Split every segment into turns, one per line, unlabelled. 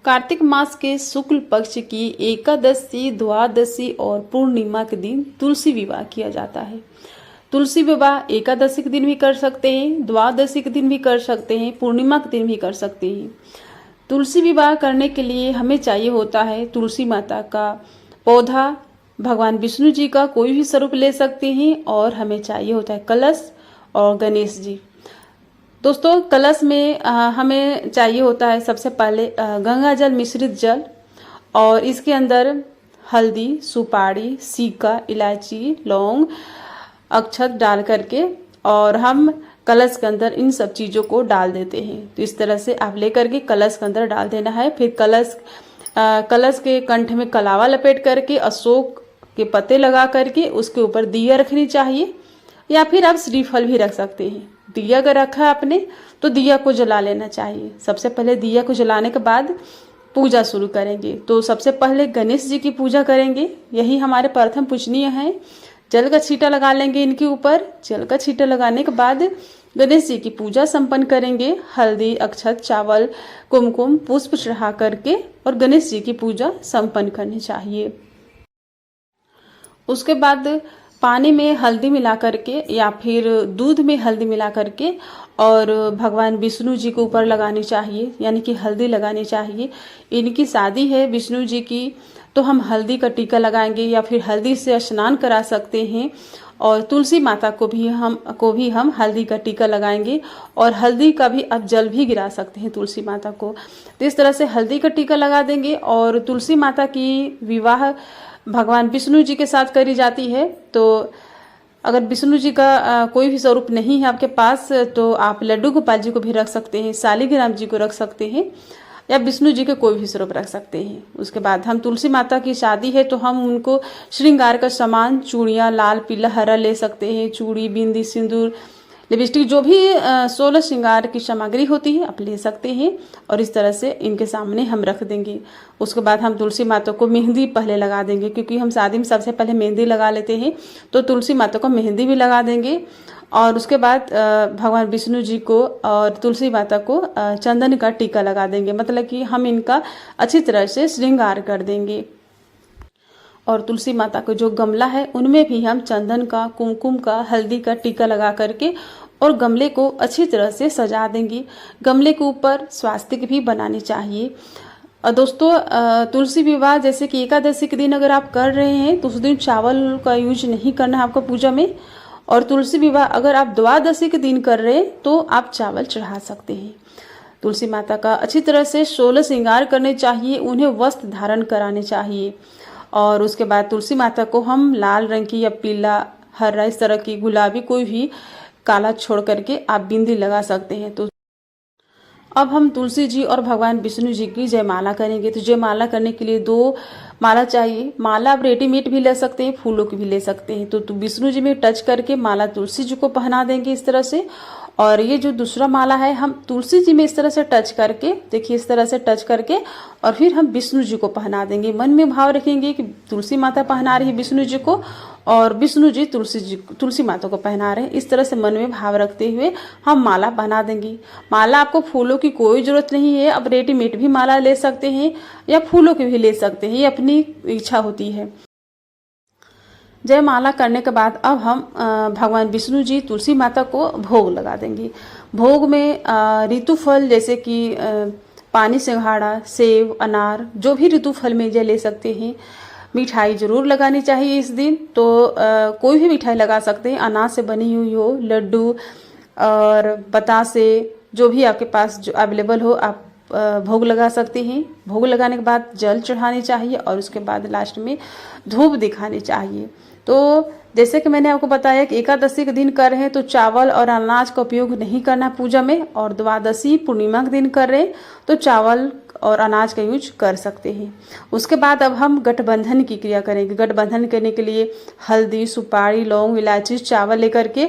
कार्तिक मास के शुक्ल पक्ष की एकादशी, द्वादशी और पूर्णिमा के दिन तुलसी विवाह किया जाता है। तुलसी विवाह एकादशी के दिन भी कर सकते हैं, द्वादशी के दिन भी कर सकते हैं, पूर्णिमा के दिन भी कर सकते हैं। तुलसी विवाह करने के लिए हमें चाहिए होता है तुलसी माता का पौधा, भगवान विष्णु जी का कोई भी स्वरूप ले सकते हैं, और हमें चाहिए होता है कलश और गणेश जी। दोस्तों, कलश में हमें चाहिए होता है सबसे पहले गंगा जल मिश्रित जल, और इसके अंदर हल्दी, सुपारी, सिक्का, इलायची, लौंग, अक्षत डाल करके और हम कलश के अंदर इन सब चीज़ों को डाल देते हैं। तो इस तरह से आप लेकर के कलश के अंदर डाल देना है। फिर कलश के कंठ में कलावा लपेट करके अशोक के पत्ते लगा करके उसके ऊपर दिया रखनी चाहिए, या फिर आप श्रीफल भी रख सकते हैं। दिया अगर रखा है आपने तो दिया को जला लेना चाहिए। सबसे पहले दिया को जलाने के बाद पूजा शुरू करेंगे। तो सबसे पहले गणेश जी की पूजा करेंगे, यही हमारे प्रथम पूजनीय है। जल का छींटा लगा लेंगे इनके ऊपर। जल का छींटा लगाने के बाद गणेश जी की पूजा संपन्न करेंगे। हल्दी, अक्षत, चावल, कुमकुम, पुष्प चढ़ा करके और गणेश जी की पूजा संपन्न करनी चाहिए। उसके बाद पानी में हल्दी मिला करके या फिर दूध में हल्दी मिला करके और भगवान विष्णु जी के ऊपर लगानी चाहिए, यानी कि हल्दी लगानी चाहिए। इनकी शादी है विष्णु जी की, तो हम हल्दी का टीका लगाएंगे या फिर हल्दी से स्नान करा सकते हैं। और तुलसी माता को भी हम हल्दी का टीका लगाएंगे, और हल्दी का भी आप जल भी गिरा सकते हैं तुलसी माता को। तो इस तरह से हल्दी का टीका लगा देंगे। और तुलसी माता की विवाह भगवान विष्णु जी के साथ करी जाती है। तो अगर विष्णु जी का कोई भी स्वरूप नहीं है आपके पास, तो आप लड्डू गोपाल जी को भी रख सकते हैं, शालिग्राम जी को रख सकते हैं, या विष्णु जी के कोई भी स्वरूप रख सकते हैं। उसके बाद हम तुलसी माता की शादी है तो हम उनको श्रृंगार का सामान, चूड़ियाँ लाल, पीला, हरा ले सकते हैं। चूड़ी, बिंदी, सिंदूर, लिपस्टिक, जो भी 16 श्रृंगार की सामग्री होती है आप ले सकते हैं, और इस तरह से इनके सामने हम रख देंगे। उसके बाद हम तुलसी माता को मेहंदी पहले लगा देंगे, क्योंकि हम शादी में सबसे पहले मेहंदी लगा लेते हैं। तो तुलसी माता को मेहंदी भी लगा देंगे। और उसके बाद भगवान विष्णु जी को और तुलसी माता को चंदन का टीका लगा देंगे, मतलब कि हम इनका अच्छी तरह से श्रृंगार कर देंगे। और तुलसी माता का जो गमला है उनमें भी हम चंदन का, कुमकुम का, हल्दी का टीका लगा करके और गमले को अच्छी तरह से सजा देंगे। गमले के ऊपर स्वास्तिक भी बनानी चाहिए। दोस्तों, तुलसी विवाह जैसे कि एकादशी के दिन अगर आप कर रहे हैं तो उस दिन चावल का यूज नहीं करना है आपको पूजा में। और तुलसी विवाह अगर आप द्वादशी के दिन कर रहे हैं तो आप चावल चढ़ा सकते हैं। तुलसी माता का अच्छी तरह से 16 श्रृंगार करने चाहिए, उन्हें वस्त्र धारण कराने चाहिए। और उसके बाद तुलसी माता को हम लाल रंग की या पीला, हरा, इस तरह की, गुलाबी, कोई भी काला छोड़ करके आप बिंदी लगा सकते हैं। तो अब हम तुलसी जी और भगवान विष्णु जी की जयमाला करेंगे। तो जयमाला करने के लिए 2 माला चाहिए। माला आप रेडीमेड भी ले सकते हैं, फूलों की भी ले सकते हैं। तो विष्णु जी में टच करके माला तुलसी जी को पहना देंगे इस तरह से। और ये जो दूसरा माला है हम तुलसी जी में इस तरह से टच करके, देखिए इस तरह से टच करके, और फिर हम विष्णु जी को पहना देंगे। मन में भाव रखेंगे कि तुलसी माता पहना रही है विष्णु जी को और विष्णु जी तुलसी माता को पहना रहे हैं। इस तरह से मन में भाव रखते हुए हम माला पहना देंगे। माला आपको फूलों की कोई जरूरत नहीं है, अब रेडीमेड भी माला ले सकते हैं या फूलों की भी ले सकते हैं, ये अपनी इच्छा होती है। जयमाला करने के बाद अब हम भगवान विष्णु जी, तुलसी माता को भोग लगा देंगे। भोग में ऋतु फल जैसे कि पानी सिंघाड़ा, सेव, अनार, जो भी ऋतु फल में ले सकते हैं। मिठाई जरूर लगानी चाहिए इस दिन। तो कोई भी मिठाई लगा सकते हैं, अनाज से बनी हुई हो, लड्डू और बतासे, जो भी आपके पास जो अवेलेबल हो आप भोग लगा सकते हैं। भोग लगाने के बाद जल चढ़ानी चाहिए और उसके बाद लास्ट में धूप दिखानी चाहिए। तो जैसे कि मैंने आपको बताया कि एकादशी के दिन कर रहे हैं तो चावल और अनाज का उपयोग नहीं करना पूजा में, और द्वादशी, पूर्णिमा के दिन कर रहे हैं तो चावल और अनाज का यूज कर सकते हैं। उसके बाद अब हम गठबंधन की क्रिया करेंगे। गठबंधन करने के लिए हल्दी, सुपारी, लौंग, इलायची, चावल लेकर के,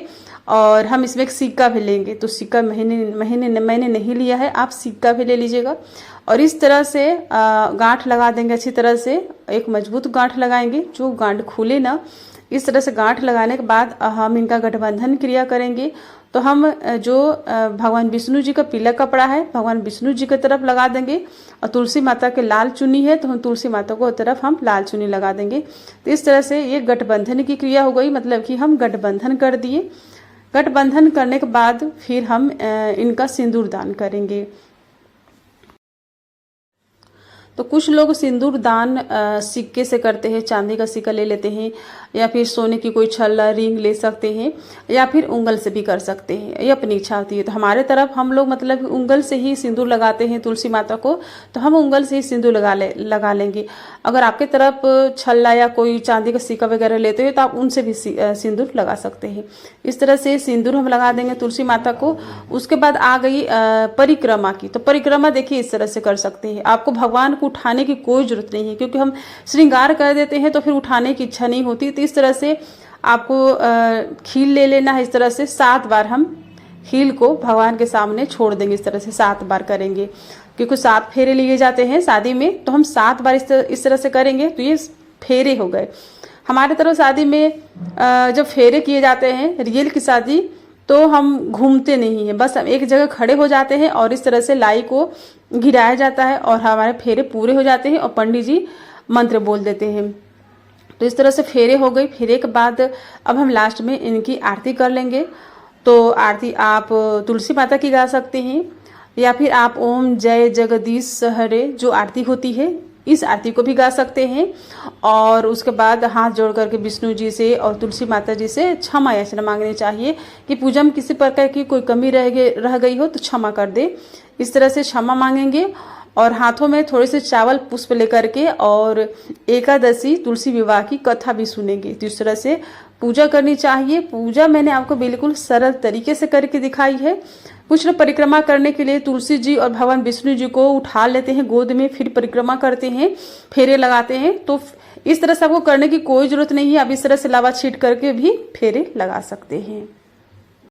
और हम इसमें एक सिक्का भी लेंगे। तो सिक्का मैंने नहीं लिया है, आप सिक्का भी ले लीजिएगा। और इस तरह से गांठ लगा देंगे अच्छी तरह से, एक मजबूत गांठ लगाएंगे, जो गांठ खुले ना इस तरह से गांठ लगाने के बाद हम इनका गठबंधन क्रिया करेंगे। तो हम जो भगवान विष्णु जी का पीला कपड़ा है भगवान विष्णु जी की तरफ लगा देंगे, और तुलसी माता के लाल चुन्नी है तो हम तुलसी माता को तरफ हम लाल चुन्नी लगा देंगे। तो इस तरह से ये गठबंधन की क्रिया हो गई, मतलब कि हम गठबंधन कर दिए। गठबंधन करने के बाद फिर हम इनका सिंदूर दान करेंगे। तो कुछ लोग सिंदूर दान सिक्के से करते हैं, चांदी का सिक्का ले लेते हैं, या फिर सोने की कोई छल्ला रिंग ले सकते हैं, या फिर उंगल से भी कर सकते हैं, ये अपनी इच्छा होती है। तो हमारे तरफ हम लोग मतलब उंगल से ही सिंदूर लगाते हैं तुलसी माता को, तो हम उंगल से ही सिंदूर लगा लेंगे। अगर आपके तरफ छल्ला या कोई चांदी का सिक्का वगैरह लेते हो तो आप उनसे भी सिंदूर लगा सकते हैं। इस तरह से सिंदूर हम लगा देंगे तुलसी माता को। उसके बाद आ गई परिक्रमा की। तो परिक्रमा देखिए इस तरह से कर सकते हैं। आपको भगवान को उठाने की कोई जरूरत नहीं है, क्योंकि हम श्रृंगार कर देते हैं तो फिर उठाने की इच्छा नहीं होती। तो इस तरह से आपको खील ले लेना है। इस तरह से 7 बार हम खील को भगवान के सामने छोड़ देंगे। इस तरह से 7 बार करेंगे, क्योंकि 7 फेरे लिए जाते हैं शादी में, तो हम 7 बार इस तरह से करेंगे। तो ये फेरे हो गए। हमारे तरफ शादी में जब फेरे किए जाते हैं रियल की शादी, तो हम घूमते नहीं हैं, बस हम एक जगह खड़े हो जाते हैं और इस तरह से लाई को गिराया जाता है और हमारे फेरे पूरे हो जाते हैं और पंडित जी मंत्र बोल देते हैं। तो इस तरह से फेरे हो गई। फेरे के बाद अब हम लास्ट में इनकी आरती कर लेंगे। तो आरती आप तुलसी माता की गा सकते हैं, या फिर आप ओम जय जगदीश हरे जो आरती होती है इस आरती को भी गा सकते हैं। और उसके बाद हाथ जोड़ करके विष्णु जी से और तुलसी माता जी से क्षमा याचना मांगनी चाहिए कि पूजा में किसी प्रकार की कोई कमी रह गई हो तो क्षमा कर दे। इस तरह से क्षमा मांगेंगे और हाथों में थोड़े से चावल पुष्प लेकर के और एकादशी तुलसी विवाह की कथा भी सुनेंगे। तो इस तरह से पूजा करनी चाहिए। पूजा मैंने आपको बिल्कुल सरल तरीके से करके दिखाई है। कुछ लोग परिक्रमा करने के लिए तुलसी जी और भगवान विष्णु जी को उठा लेते हैं गोद में, फिर परिक्रमा करते हैं, फेरे लगाते हैं। तो इस तरह से आपको करने की कोई जरूरत नहीं है। आप इस तरह से लावा छीट करके भी फेरे लगा सकते हैं।